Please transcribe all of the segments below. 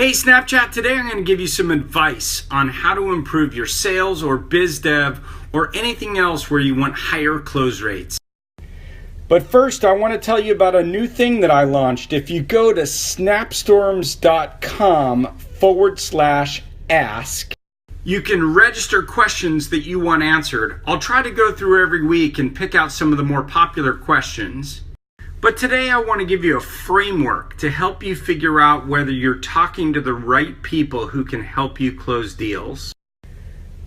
Hey Snapchat, today I'm going to give you some advice on how to improve your sales or biz dev or anything else where you want higher close rates. But first, I want to tell you about a new thing that I launched. If you go to snapstorms.com/ask, you can register questions that you want answered. I'll try to go through every week and pick out some of the more popular questions. But today I want to give you a framework to help you figure out whether you're talking to the right people who can help you close deals.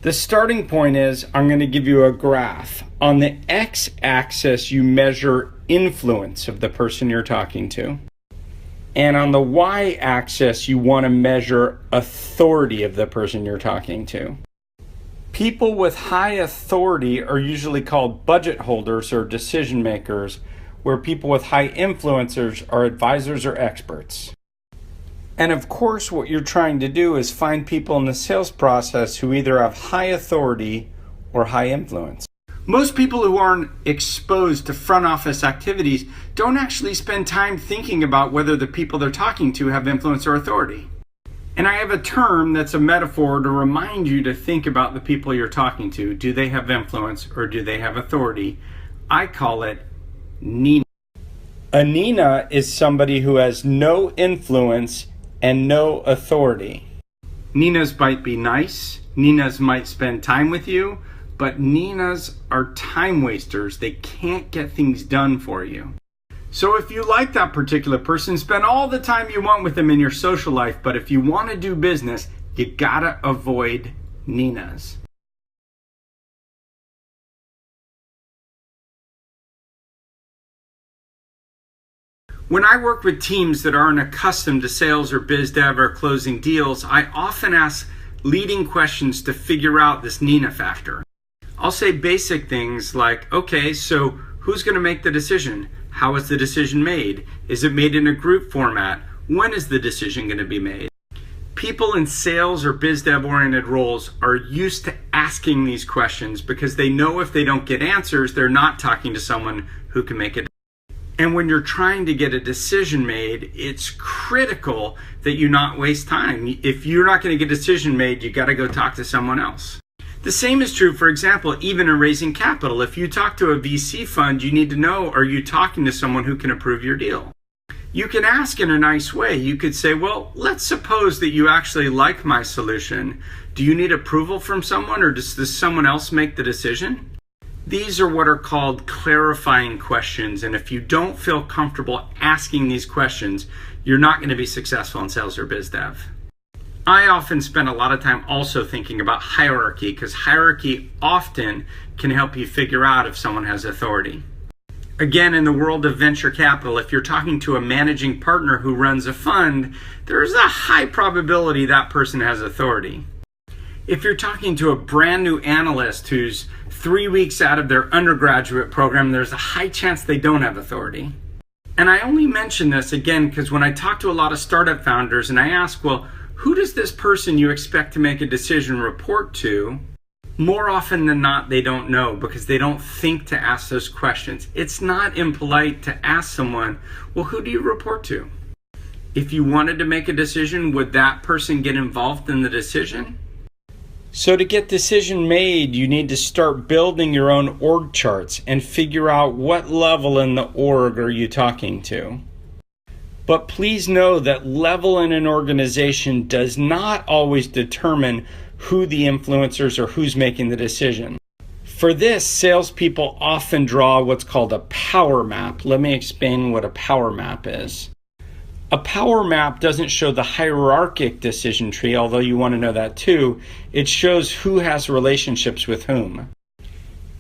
The starting point is I'm going to give you a graph. On the x-axis, you measure influence of the person you're talking to. And on the y-axis, you want to measure authority of the person you're talking to. People with high authority are usually called budget holders or decision makers, where people with high influencers are advisors or experts. And of course, what you're trying to do is find people in the sales process who either have high authority or high influence. Most people who aren't exposed to front office activities don't actually spend time thinking about whether the people they're talking to have influence or authority. And I have a term that's a metaphor to remind you to think about the people you're talking to. Do they have influence or do they have authority? I call it Nina. A Nina is somebody who has no influence and no authority. Ninas might be nice, Ninas might spend time with you, but Ninas are time wasters. They can't get things done for you. So if you like that particular person, spend all the time you want with them in your social life, but if you want to do business, you gotta avoid Ninas. When I work with teams that aren't accustomed to sales or biz dev or closing deals, I often ask leading questions to figure out this Nina factor. I'll say basic things like, okay, so who's going to make the decision? How is the decision made? Is it made in a group format? When is the decision going to be made? People in sales or biz dev oriented roles are used to asking these questions because they know if they don't get answers, they're not talking to someone who can make it. And when you're trying to get a decision made, it's critical that you not waste time. If you're not going to get a decision made, you got to go talk to someone else. The same is true, for example, even in raising capital. If you talk to a VC fund, you need to know, are you talking to someone who can approve your deal? You can ask in a nice way. You could say, well, let's suppose that you actually like my solution. Do you need approval from someone, or does someone else make the decision? These are what are called clarifying questions, and if you don't feel comfortable asking these questions, you're not going to be successful in sales or biz dev. I often spend a lot of time also thinking about hierarchy, because hierarchy often can help you figure out if someone has authority. Again, in the world of venture capital, if you're talking to a managing partner who runs a fund, there's a high probability that person has authority. If you're talking to a brand new analyst who's 3 weeks out of their undergraduate program, there's a high chance they don't have authority. And I only mention this again because when I talk to a lot of startup founders and I ask, well, who does this person you expect to make a decision report to? More often than not, they don't know because they don't think to ask those questions. It's not impolite to ask someone, well, who do you report to? If you wanted to make a decision, would that person get involved in the decision? So to get decision made, you need to start building your own org charts and figure out what level in the org are you talking to. But please know that level in an organization does not always determine who the influencers or who's making the decision. For this, salespeople often draw what's called a power map. Let me explain what a power map is. A power map doesn't show the hierarchic decision tree, although you want to know that too. It shows who has relationships with whom.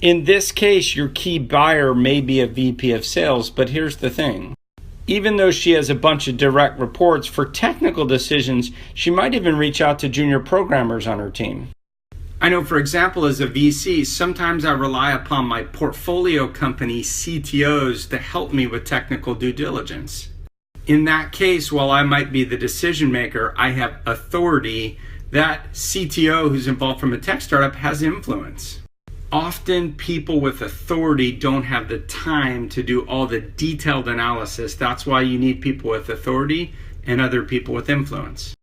In this case, your key buyer may be a VP of sales, but here's the thing. Even though she has a bunch of direct reports, for technical decisions, she might even reach out to junior programmers on her team. I know, for example, as a VC, sometimes I rely upon my portfolio company CTOs to help me with technical due diligence. In that case, while I might be the decision maker, I have authority. That CTO who's involved from a tech startup has influence. Often people with authority don't have the time to do all the detailed analysis. That's why you need people with authority and other people with influence.